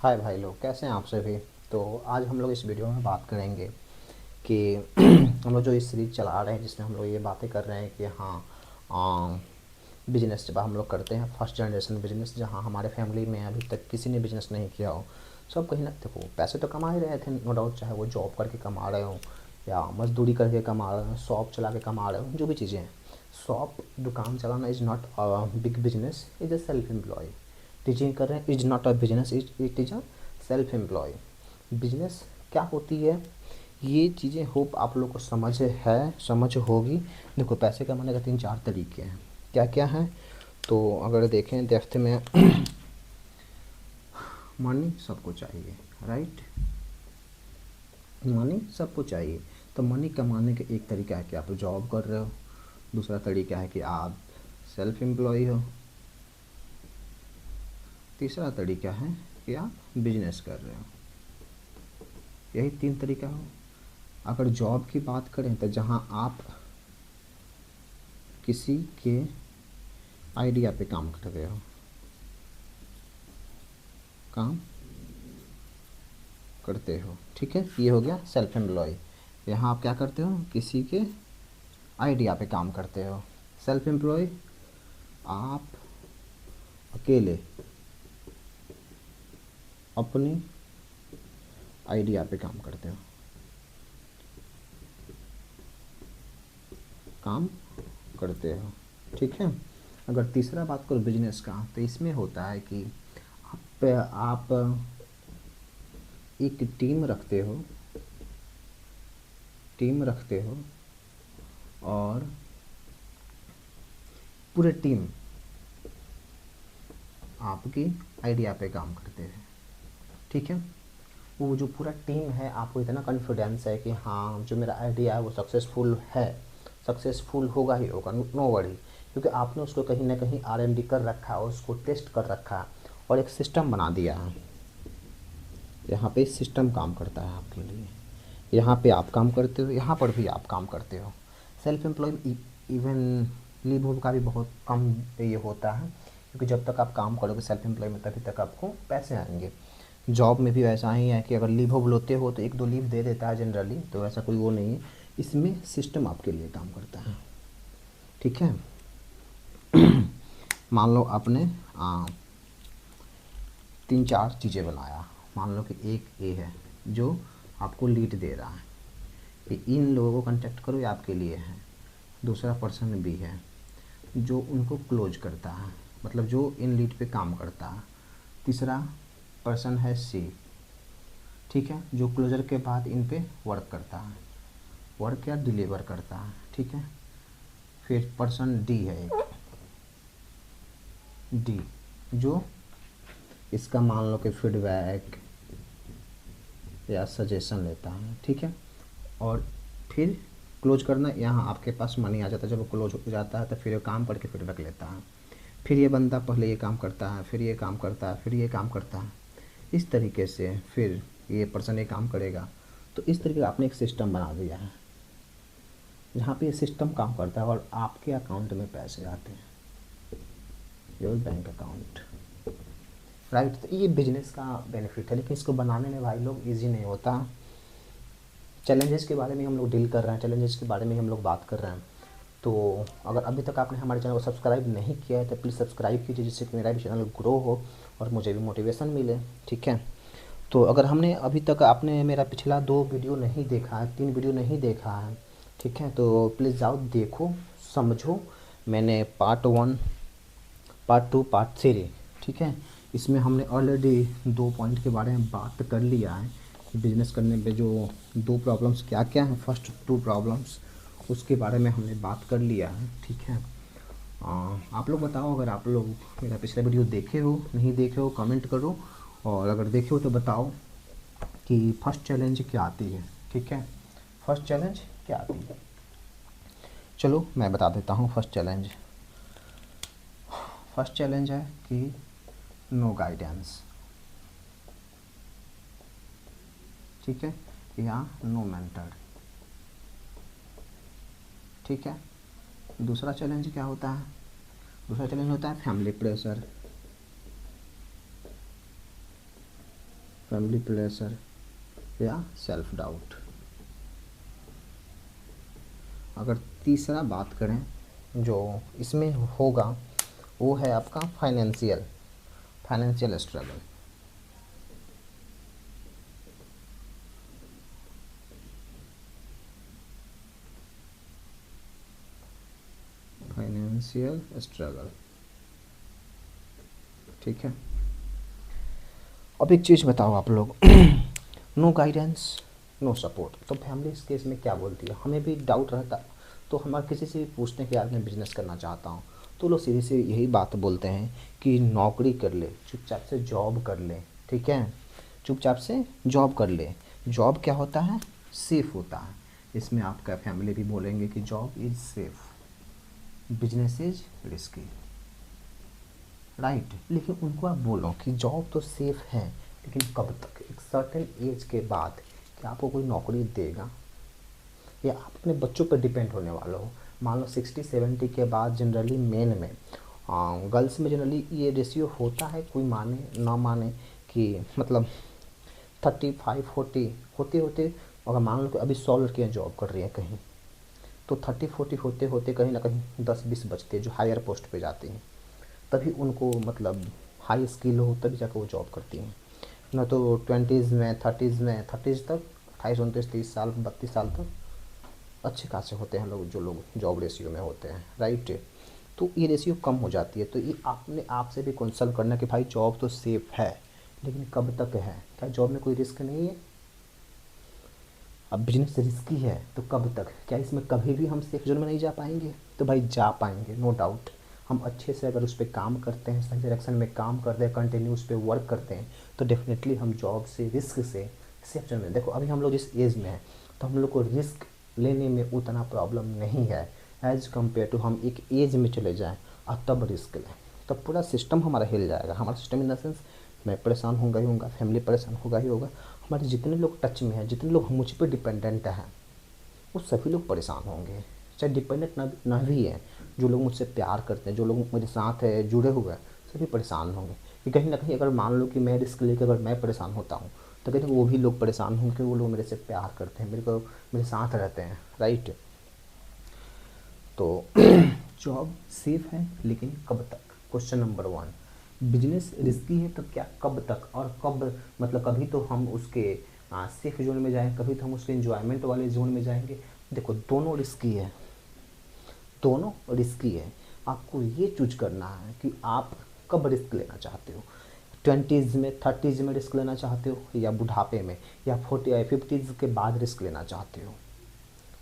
हाय भाई लोग, कैसे हैं आप सभी। तो आज हम लोग इस वीडियो में बात करेंगे कि हम लोग जो इस सीरीज़ चला रहे हैं जिसमें हम लोग ये बातें कर रहे हैं कि हाँ, बिजनेस जब हम लोग करते हैं फर्स्ट जनरेशन बिजनेस, जहाँ हमारे फैमिली में अभी तक किसी ने बिजनेस नहीं किया हो। सब कहीं ना देखो, पैसे तो कमा ही रहे थे नो डाउट, चाहे वो जॉब करके कमा रहे हो या मजदूरी करके कमा रहे हो, शॉप चला के कमा रहे हो, जो भी चीज़ें हैं। शॉप दुकान चलाना is not a big business, is a self employ. Teaching कर रहे हैं is not a business, it is a self employ. Business क्या होती है, ये चीज़ें होप आप लोग को समझ होगी। देखो, पैसे कमाने का 3-4 तरीके हैं। क्या क्या है, तो अगर देखें डेप्थ में मनी सबको चाहिए, राइट। मनी सबको चाहिए। तो मनी कमाने का एक तरीका है कि आप जॉब कर रहे हो, दूसरा तरीका है कि आप सेल्फ एम्प्लॉय हो, तीसरा तरीका है कि आप बिजनेस कर रहे हो। यही 3 तरीका हो। अगर जॉब की बात करें तो जहाँ आप किसी के आइडिया पे काम कर रहे हो, काम करते हो, ठीक है, ये हो गया सेल्फ एम्प्लॉय। यहाँ आप क्या करते हो, किसी के आइडिया पे काम करते हो। सेल्फ एम्प्लॉय, आप अकेले अपनी आइडिया पे काम करते हो, काम करते हो, ठीक है। अगर तीसरा बात करो बिजनेस का, तो इसमें होता है कि आप एक टीम रखते हो और पूरे टीम आपकी आइडिया पे काम करते हैं, ठीक है। वो जो पूरा टीम है, आपको इतना कॉन्फिडेंस है कि हाँ, जो मेरा आइडिया है वो सक्सेसफुल होगा ही होगा, नो वरी। क्योंकि आपने उसको कहीं ना कहीं R&D कर रखा है, उसको टेस्ट कर रखा है और एक सिस्टम बना दिया है। यहाँ पे सिस्टम काम करता है आपके लिए। यहाँ पे आप काम करते हो, यहाँ पर भी आप काम करते हो। Self employ even leave hope का भी बहुत कम ये होता है, क्योंकि जब तक आप काम करोगे सेल्फ एम्प्लॉय में तभी तक आपको पैसे आएंगे। जॉब में भी वैसा ही है कि अगर लीव होप लेते हो तो 1-2 लीव दे देता है जनरली, तो ऐसा कोई वो नहीं है। इसमें सिस्टम आपके लिए काम करता है, ठीक है। मान लो आपने 3-4 चीज़ें बनाया। मान लो कि एक ए है जो आपको लीड दे रहा है कि इन लोगों को कांटेक्ट करो, ये आपके लिए है। दूसरा पर्सन बी है जो उनको क्लोज करता है, मतलब जो इन लीड पे काम करता है। तीसरा पर्सन है सी, ठीक है, जो क्लोजर के बाद इन पे वर्क करता है, वर्क या डिलीवर करता है, ठीक है। फिर पर्सन डी है एक, डी, जो इसका मान लो कि फीडबैक या सजेशन लेता है, ठीक है। और फिर क्लोज करना, यहाँ आपके पास मनी आ जाता है। जब वो क्लोज हो जाता है तो फिर ये काम करके फीडबैक लेता है। फिर ये बंदा पहले ये काम करता है, फिर ये काम करता है, फिर ये काम करता है, इस तरीके से फिर ये पर्सन ये काम करेगा। तो इस तरीके का आपने एक सिस्टम बना दिया है जहाँ पे ये सिस्टम काम करता है और आपके अकाउंट में पैसे आते हैं, योर बैंक अकाउंट, राइट। तो ये बिजनेस का बेनिफिट है, लेकिन इसको बनाने में भाई लोग ईजी नहीं होता। चैलेंजेस के बारे में हम लोग डील कर रहे हैं, चैलेंजेस के बारे में हम लोग बात कर रहे हैं। तो अगर अभी तक आपने हमारे चैनल को सब्सक्राइब नहीं किया है तो प्लीज़ सब्सक्राइब कीजिए, जिससे कि मेरा भी चैनल ग्रो हो और मुझे भी मोटिवेशन मिले, ठीक है। तो अगर हमने अभी तक आपने मेरा पिछला 2 वीडियो नहीं देखा है, 3 वीडियो नहीं देखा है, ठीक है, तो प्लीज़ जाओ देखो, समझो। मैंने पार्ट 1, पार्ट 2, पार्ट 3, ठीक है, इसमें हमने ऑलरेडी 2 पॉइंट के बारे में बात कर लिया है। बिजनेस करने पे जो 2 प्रॉब्लम्स क्या क्या हैं, फर्स्ट 2 प्रॉब्लम्स उसके बारे में हमने बात कर लिया है, ठीक है। आप लोग बताओ, अगर आप लोग मेरा पिछला वीडियो देखे हो, नहीं देखे हो कमेंट करो, और अगर देखे हो तो बताओ कि फर्स्ट चैलेंज क्या आती है, ठीक है। फर्स्ट चैलेंज क्या आती है, चलो मैं बता देता हूँ। फर्स्ट चैलेंज है कि नो गाइडेंस, ठीक है, या नो मेंटर, ठीक है। दूसरा चैलेंज क्या होता है, दूसरा चैलेंज होता है फैमिली प्रेशर, फैमिली प्रेशर या सेल्फ डाउट। अगर तीसरा बात करें जो इसमें होगा वो है आपका फाइनेंशियल स्ट्रगल। फाइनेंशियल स्ट्रगल, ठीक है। अब एक चीज़ बताओ आप लोग नो गाइडेंस नो सपोर्ट, तो फैमिली इस केस में क्या बोलती है? हमें भी डाउट रहता, तो हमारे किसी से भी पूछते हैं कि यार मैं बिज़नेस करना चाहता हूँ, तो लोग सीधे से यही बात बोलते हैं कि नौकरी कर ले, चुपचाप से जॉब कर ले, ठीक है, चुपचाप से जॉब कर ले। जॉब क्या होता है? सेफ होता है। इसमें आपका फैमिली भी बोलेंगे कि job is safe, business is risky, right. लेकिन उनको आप बोलो कि जॉब तो सेफ है, लेकिन कब तक? एक सर्टेन एज के बाद क्या आपको कोई नौकरी देगा? या आप अपने बच्चों पर डिपेंड होने वाले हो? मान लो 60-70 के बाद जनरली मेन में गर्ल्स में जनरली ये रेशियो होता है, कोई माने ना माने, कि मतलब 35-40 होते होते, अगर मान लो कि अभी 100 लड़कियाँ जॉब कर रही हैं कहीं, तो 30-40 होते होते कहीं ना कहीं 10-20 बचते हैं जो हायर पोस्ट पे जाती हैं, तभी उनको मतलब हाई स्किल हो तभी जाकर वो जॉब करती हैं। ना तो 20s में 30s तक 28-29-30 साल 32 साल तक अच्छे खासे होते हैं लोग, जो लोग जॉब रेशियो में होते हैं, राइट। तो ये रेशियो कम हो जाती है। तो ये आपने आपसे भी कंसल्ट करना कि भाई जॉब तो सेफ है, लेकिन कब तक है? क्या जॉब में कोई रिस्क नहीं है? अब बिजनेस रिस्की है तो कब तक? क्या इसमें कभी भी हम सेफ जोन में नहीं जा पाएंगे? तो भाई जा पाएंगे, नो डाउट। हम अच्छे से अगर उस पर काम करते हैं, सही डायरेक्शन में काम करते हैं, कंटिन्यू उस पर वर्क करते हैं, तो डेफिनेटली हम जॉब से, रिस्क से सेफ जोन में। देखो अभी हम लोग जिस एज में हैं, तो हम लोग को रिस्क लेने में उतना प्रॉब्लम नहीं है एज़ कम्पेयर टू हम एक एज में चले जाएँ और तब रिस्क लें, तब पूरा सिस्टम हमारा हिल जाएगा। हमारा सिस्टम इन द सेंस, मैं परेशान होगा ही होगा, फैमिली परेशान होगा ही होगा, हमारे जितने लोग टच में हैं, जितने लोग मुझ पर डिपेंडेंट हैं, वो सभी लोग परेशान होंगे। चाहे डिपेंडेंट ना भी हैं, जो लोग मुझसे प्यार करते हैं, जो लोग मेरे साथ है जुड़े हुए हैं, सभी परेशान होंगे। कि कहीं ना कहीं अगर मान लो कि मैं रिस्क लेकर अगर मैं परेशान होता हूँ, तो कहीं वो भी लोग परेशान होंगे, क्योंकि वो लोग मेरे से प्यार करते हैं, मेरे साथ रहते हैं, राइट। तो जॉब सेफ है, लेकिन कब तक? Question number 1। बिजनेस रिस्की है, तब क्या कब तक? और कब मतलब कभी तो हम उसके सेफ जोन में जाएं, कभी तो हम उसके एंजॉयमेंट वाले जोन में जाएंगे। देखो दोनों रिस्की है, दोनों रिस्की है। आपको ये चूज करना है कि आप कब रिस्क लेना चाहते हो। 20s में 30s में रिस्क लेना चाहते हो, या बुढ़ापे में, या 40-50s के बाद रिस्क लेना चाहते हो,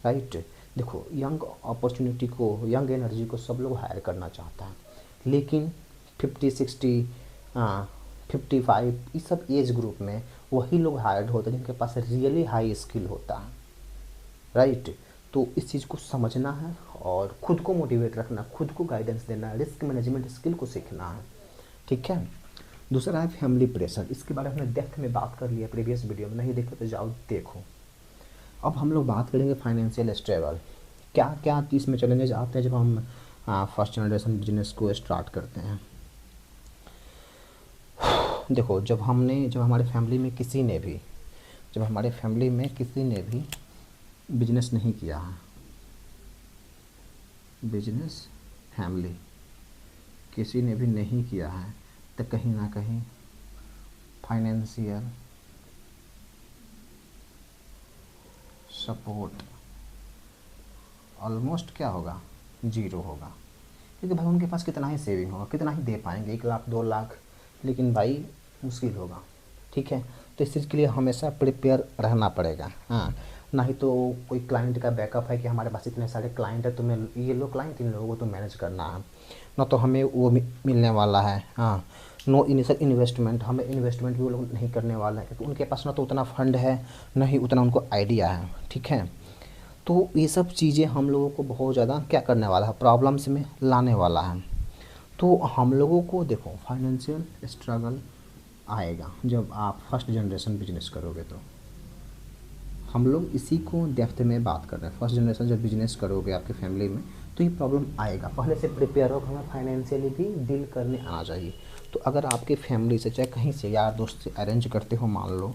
राइट। देखो यंग अपॉर्चुनिटी को, यंग एनर्जी को सब लोग हायर करना चाहता है, लेकिन 50-60 55 इस सब एज ग्रुप में वही लोग हायर्ड होते हैं जिनके पास रियली हाई स्किल होता है, राइट। तो इस चीज़ को समझना है और खुद को मोटिवेट रखना, खुद को गाइडेंस देना है, रिस्क मैनेजमेंट स्किल को सीखना है, ठीक है। दूसरा है फैमिली प्रेशर। इसके बारे में हमने डेप्थ में बात कर लिया प्रीवियस वीडियो में, नहीं देखो तो जाओ देखो। अब हम लोग बात करेंगे फाइनेंशियल स्टेबल। क्या क्या इसमें चैलेंजेस आते हैं जब हम फर्स्ट जनरेशन बिजनेस को स्टार्ट करते हैं। देखो जब हमारे फैमिली में किसी ने भी बिजनेस नहीं किया है, बिजनेस फैमिली किसी ने भी नहीं किया है, तो कहीं ना कहीं फाइनेंशियल सपोर्ट ऑलमोस्ट क्या होगा? जीरो होगा। क्योंकि भाई उनके पास कितना ही सेविंग होगा, कितना ही दे पाएंगे, 1 लाख 2 लाख, लेकिन भाई मुश्किल होगा, ठीक है। तो इस चीज़ के लिए हमेशा प्रिपेयर रहना पड़ेगा। हाँ, ना ही तो कोई क्लाइंट का बैकअप है कि हमारे पास इतने सारे क्लाइंट है, तो मैं ये लो क्लाइंट, इन लोगों को तो मैनेज करना है, ना तो हमें वो मिलने वाला है। हाँ, नो इनिशियल इन्वेस्टमेंट, हमें इन्वेस्टमेंट भी वो लोग नहीं करने वाला है, क्योंकि उनके पास ना तो उतना फंड है, ना ही उतना उनको आइडिया है, ठीक है। तो ये सब चीज़ें हम लोगों को बहुत ज़्यादा क्या करने वाला है, प्रॉब्लम्स में लाने वाला है। तो हम लोगों को देखो फाइनेंशियल स्ट्रगल आएगा जब आप फर्स्ट जनरेशन बिजनेस करोगे। तो हम लोग इसी को डेप्थ में बात कर रहे हैं। फर्स्ट जनरेशन जब बिजनेस करोगे आपके फैमिली में, तो ये प्रॉब्लम आएगा। पहले से प्रिपेयर हो, हमें फाइनेंशियली भी डील करने आना चाहिए। तो अगर आपके फैमिली से चाहे कहीं से यार दोस्त से अरेंज करते हो, मान लो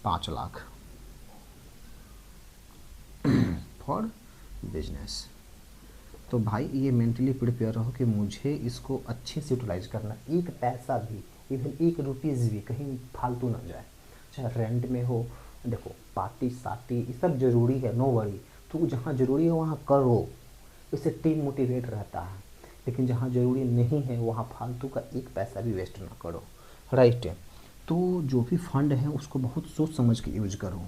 5 लाख फॉर बिजनेस, तो भाई ये मेंटली प्रिपेयर रहो कि मुझे इसको अच्छे से यूटिलाइज करना, एक पैसा भी, इवन 1 रुपीज़ भी कहीं फालतू ना जाए, चाहे रेंट में हो। देखो पार्टी सार्टी ये सब ज़रूरी है, नो वरी, तो जहाँ ज़रूरी है वहाँ करो, इससे टीम मोटिवेट रहता है। लेकिन जहाँ ज़रूरी नहीं है वहाँ फालतू का एक पैसा भी वेस्ट ना करो, राइट। तो जो भी फंड है उसको बहुत सोच समझ के यूज करो।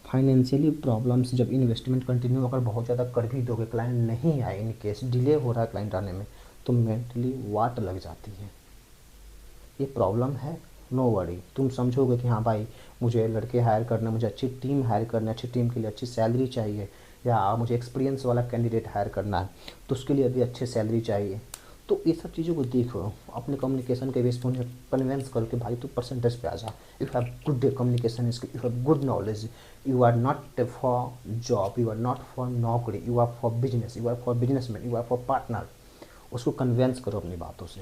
फाइनेंशियली प्रॉब्लम्स, जब इन्वेस्टमेंट कंटिन्यू अगर बहुत ज़्यादा कर भी दोगे, क्लाइंट नहीं आए, इन केस डिले हो रहा है क्लाइंट आने में, तो मेंटली वाट लग जाती है। ये प्रॉब्लम है, नो वरी। तुम समझोगे कि हाँ भाई मुझे लड़के हायर करना, मुझे अच्छी टीम हायर करना है, अच्छी टीम के लिए अच्छी सैलरी चाहिए, या मुझे एक्सपीरियंस वाला कैंडिडेट हायर करना है तो उसके लिए अभी अच्छी सैलरी चाहिए। तो ये सब चीज़ों को देखो, अपने कम्युनिकेशन के बेस पर उन्हें कन्विंस करो कि भाई तू परसेंटेज पे आ जा, you have good communication skill, you have good knowledge, you are not for job, you are not for नौकरी, you are for business, you are for businessman, you are for partner. उसको convince करो अपनी बातों से,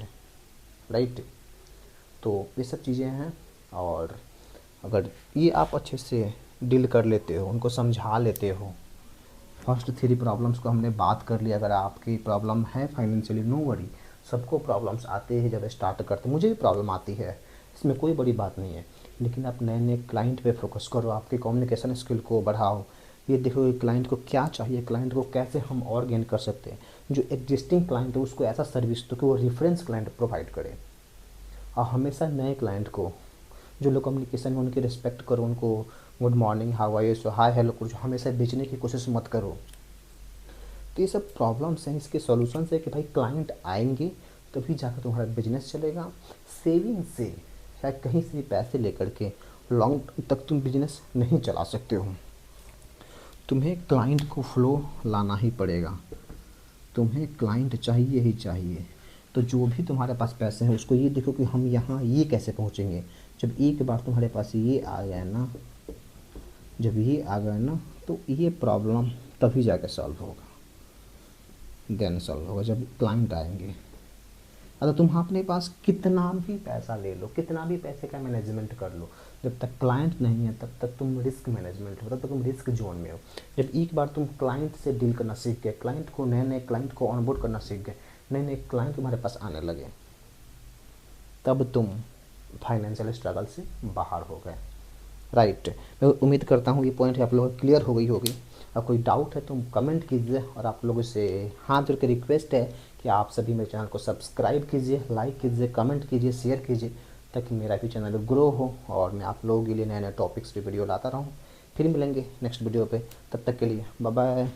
right. तो ये सब चीज़ें हैं। और अगर ये आप अच्छे से डील कर लेते हो, उनको समझा लेते हो, फर्स्ट 3 प्रॉब्लम्स को हमने बात कर लिया। अगर आपकी प्रॉब्लम है फाइनेंशियली, नो वरी, सबको प्रॉब्लम्स आते हैं जब स्टार्ट करते, मुझे भी प्रॉब्लम आती है, इसमें कोई बड़ी बात नहीं है। लेकिन आप नए नए क्लाइंट पे फोकस करो, आपके कम्युनिकेशन स्किल को बढ़ाओ, ये देखो कि क्लाइंट को क्या चाहिए, क्लाइंट को कैसे हम और गेन कर सकते हैं। जो एग्जिस्टिंग क्लाइंट है उसको ऐसा सर्विस दो कि वो रेफरेंस क्लाइंट प्रोवाइड करे। और हमेशा नए क्लाइंट को, जो लोग कम्युनिकेशन में, उनकी रिस्पेक्ट करो, उनको good morning, how are you, so hi hello करो, हमेशा बेचने की कोशिश मत करो। तो ये सब प्रॉब्लम्स हैं, इसके सॉल्यूशंस है कि भाई क्लाइंट आएंगे तभी जाकर तुम्हारा बिजनेस चलेगा। सेविंग से या कहीं से भी पैसे लेकर के लॉन्ग तक तुम बिजनेस नहीं चला सकते हो। तुम्हें क्लाइंट को फ्लो लाना ही पड़ेगा, तुम्हें क्लाइंट चाहिए ही चाहिए। तो जो भी तुम्हारे पास पैसे हैं उसको ये देखो कि हम यहाँ ये कैसे पहुँचेंगे। जब एक बार तुम्हारे पास ये आ गया ना, जब ये आ गया ना, तो ये प्रॉब्लम तभी जाकर सॉल्व होगा, देन सॉल्व होगा जब क्लाइंट आएंगे। अगर तुम अपने पास कितना भी पैसा ले लो, कितना भी पैसे का मैनेजमेंट कर लो, जब तक क्लाइंट नहीं है तब तक तुम रिस्क मैनेजमेंट हो, तब तक तुम रिस्क जोन में हो। जब एक बार तुम क्लाइंट से डील करना सीख गए, क्लाइंट को, नए नए क्लाइंट को ऑनबोर्ड करना सीख गए, नए नए क्लाइंट तुम्हारे पास आने लगे, तब तुम फाइनेंशियल स्ट्रगल से बाहर हो गए, राइट। मैं उम्मीद करता हूँ ये पॉइंट आप लोगों को क्लियर हो गई होगी। अब कोई डाउट है तो कमेंट कीजिए, और आप लोगों से हाथ जोड़ के रिक्वेस्ट है कि आप सभी मेरे चैनल को सब्सक्राइब कीजिए, लाइक कीजिए, कमेंट कीजिए, शेयर कीजिए, ताकि मेरा भी चैनल ग्रो हो और मैं आप लोगों के लिए नए नए टॉपिक्स पे वीडियो लाता रहूँ। फिर मिलेंगे नेक्स्ट वीडियो पे, तब तक के लिए बाय बाय।